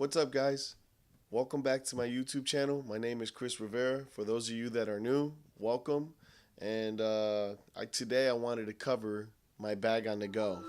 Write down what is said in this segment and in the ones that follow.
What's up, guys? Welcome back to my YouTube channel. My name is Chris Rivera. For those of you that are new, welcome. And today I wanted to cover my bag on the go.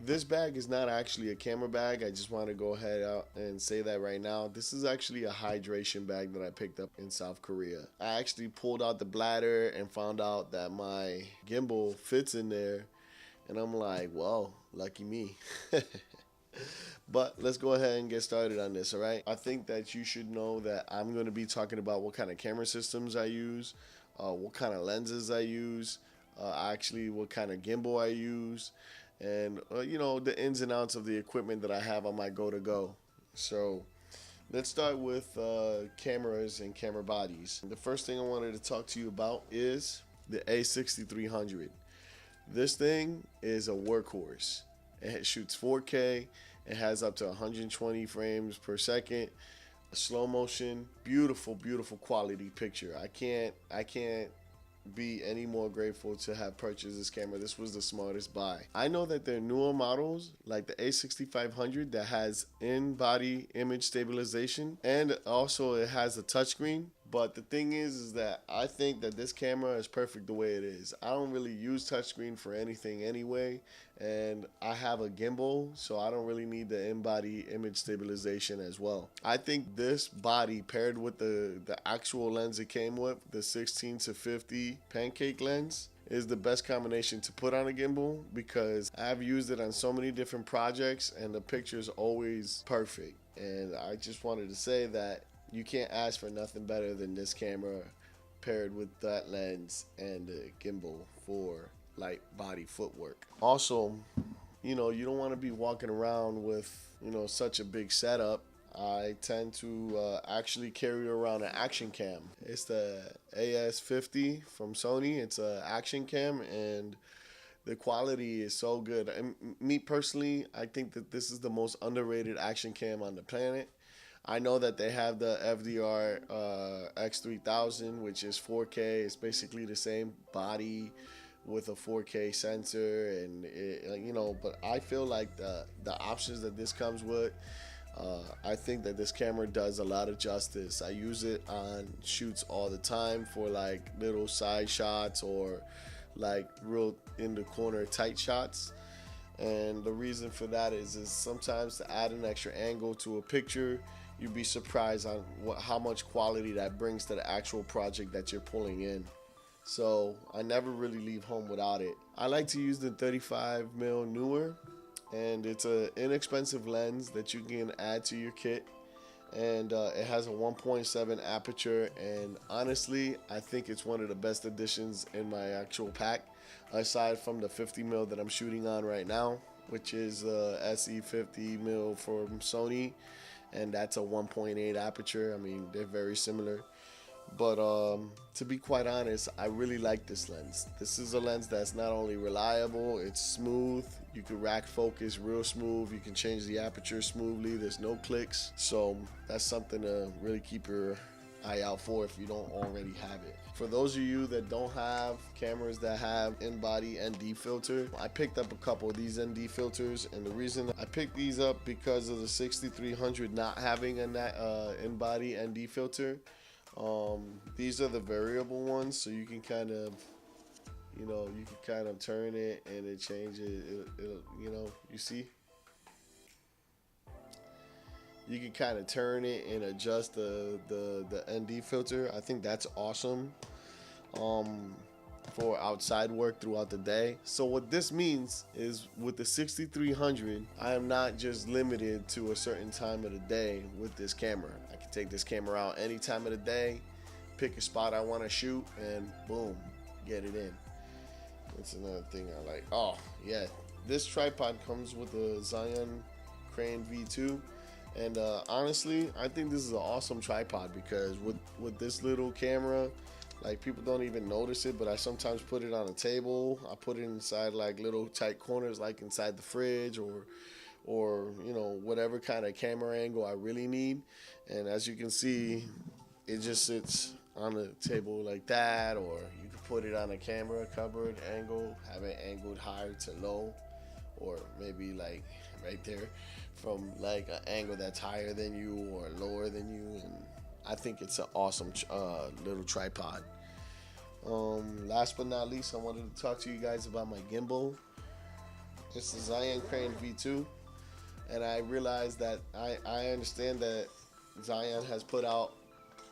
This bag is not actually a camera bag. I just want to go ahead out and say that right now. This is actually a hydration bag that I picked up in South Korea. I actually pulled out the bladder and found out that my gimbal fits in there. And I'm like, well, lucky me. But let's go ahead and get started on this, all right? I think that you should know that I'm going to be talking about what kind of camera systems I use, what kind of lenses I use, actually what kind of gimbal I use, and the ins and outs of the equipment that I have on my go-to-go. So let's start with cameras and camera bodies. The first thing I wanted to talk to you about is the A6300. This thing is a workhorse. It shoots 4K. It has up to 120 frames per second, slow motion, beautiful, beautiful quality picture. I can't be any more grateful to have purchased this camera. This was the smartest buy. I know that there are newer models like the A6500 that has in-body image stabilization, and also it has a touchscreen. But the thing is that I think that this camera is perfect the way it is. I don't really use touchscreen for anything anyway, and I have a gimbal, so I don't really need the in-body image stabilization as well. I think this body paired with the actual lens it came with, the 16-50 pancake lens, is the best combination to put on a gimbal, because I've used it on so many different projects and the picture's always perfect. And I just wanted to say that you can't ask for nothing better than this camera paired with that lens and the gimbal for light body footwork. Also, you don't want to be walking around with, such a big setup. I tend to actually carry around an action cam. It's the AS50 from Sony. It's an action cam, and the quality is so good. And me personally, I think that this is the most underrated action cam on the planet. I know that they have the FDR X3000, which is 4K. It's basically the same body with a 4K sensor, and but I feel like the options that this comes with, I think that this camera does a lot of justice. I use it on shoots all the time for like little side shots or like real in the corner tight shots. And the reason for that is sometimes to add an extra angle to a picture, you'd be surprised on how much quality that brings to the actual project that you're pulling in. So I never really leave home without it. I like to use the 35mm newer, and it's an inexpensive lens that you can add to your kit. And it has a 1.7 aperture, and honestly, I think it's one of the best additions in my actual pack, aside from the 50mm that I'm shooting on right now, which is SE 50mm from Sony, and that's a 1.8 aperture. I mean, they're very similar. But to be quite honest, I really like this lens. This is a lens that's not only reliable, it's smooth. You can rack focus real smooth. You can change the aperture smoothly. There's no clicks. So that's something to really keep your eye out for if you don't already have it. For those of you that don't have cameras that have in-body ND filter, I picked up a couple of these ND filters, and the reason I picked these up because of the 6300 not having an in-body ND filter. These are the variable ones, so you can kind of turn it and it changes. It'll you see, you can kind of turn it and adjust the ND filter. I think that's awesome for outside work throughout the day. So what this means is with the 6300, I am not just limited to a certain time of the day with this camera. I can take this camera out any time of the day, pick a spot I want to shoot, and boom, get it in. That's another thing I like. Oh yeah, this tripod comes with a Zion Crane V2, and honestly, I think this is an awesome tripod because with this little camera, like people don't even notice it, but I sometimes put it on a table. I put it inside like little tight corners, like inside the fridge or you know whatever kind of camera angle I really need. And as you can see, it just sits on a table like that, or you could put it on a camera cupboard angle, have it angled higher to low, or maybe like right there from like an angle that's higher than you or lower than you. And I think it's an awesome little tripod. Last but not least, I wanted to talk to you guys about my gimbal. It's the Zion Crane V2, and I realized that I understand that Zion has put out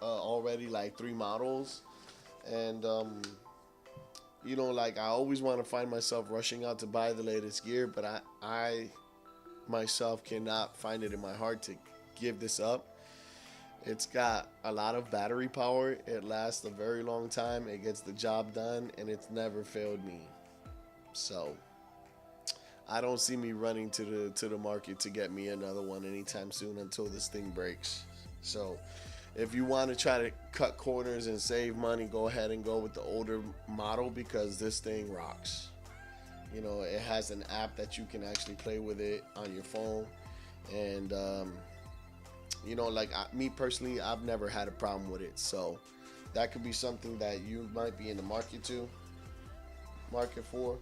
already like 3 models, and you know, like I always want to find myself rushing out to buy the latest gear, but I myself cannot find it in my heart to give this up. It's got a lot of battery power. It lasts a very long time. It gets the job done, and it's never failed me. So I don't see me running to the market to get me another one anytime soon until this thing breaks. So if you want to try to cut corners and save money, go ahead and go with the older model because this thing rocks. You know, it has an app that you can actually play with it on your phone, and you know, like me personally, I've never had a problem with it. So that could be something that you might be in the market for.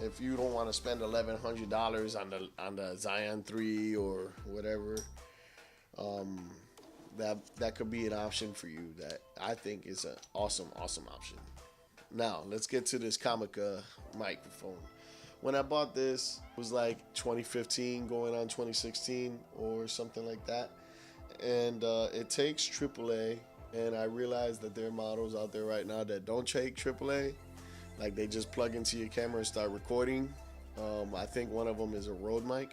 If you don't want to spend $1,100 on the Zion 3 or whatever, that could be an option for you. That I think is an awesome option. Now let's get to this Comica microphone. When I bought this, it was like 2015 going on 2016 or something like that, and it takes AAA. And I realized that there are models out there right now that don't take AAA. Like they just plug into your camera and start recording. I think one of them is a Rode mic.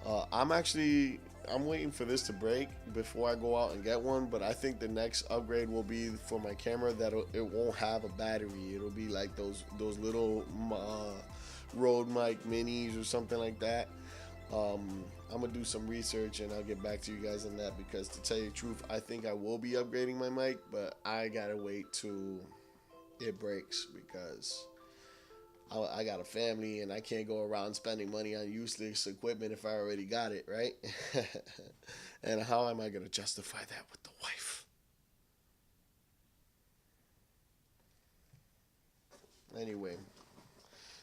I'm waiting for this to break before I go out and get one. But I think the next upgrade will be for my camera that it won't have a battery. It'll be like those little Rode mic minis or something like that. I'm gonna do some research and I'll get back to you guys on that, because to tell you the truth, I think I will be upgrading my mic, but I gotta wait till it breaks because I got a family and I can't go around spending money on useless equipment if I already got it, right? And how am I gonna justify that with the wife? Anyway,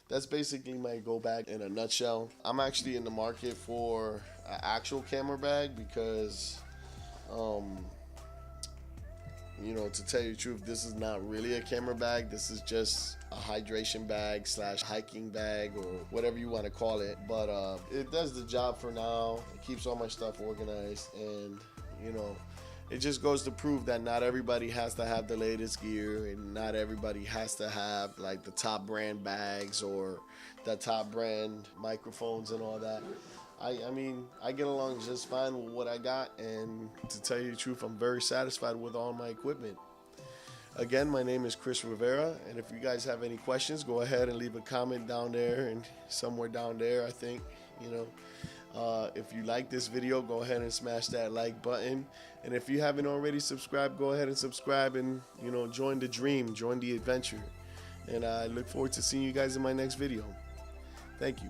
that's basically my go bag in a nutshell. I'm actually in the market for an actual camera bag because, you know, to tell you the truth, this is not really a camera bag. This is just a hydration bag / hiking bag or whatever you want to call it. But it does the job for now. It keeps all my stuff organized, and you know, it just goes to prove that not everybody has to have the latest gear, and not everybody has to have like the top brand bags or the top brand microphones and all that. I mean, I get along just fine with what I got, and to tell you the truth, I'm very satisfied with all my equipment. Again, my name is Chris Rivera, and if you guys have any questions, go ahead and leave a comment down there, and somewhere down there, I think, you know. If you like this video, go ahead and smash that like button. And if you haven't already subscribed, go ahead and subscribe and, you know, join the dream, join the adventure. And I look forward to seeing you guys in my next video. Thank you.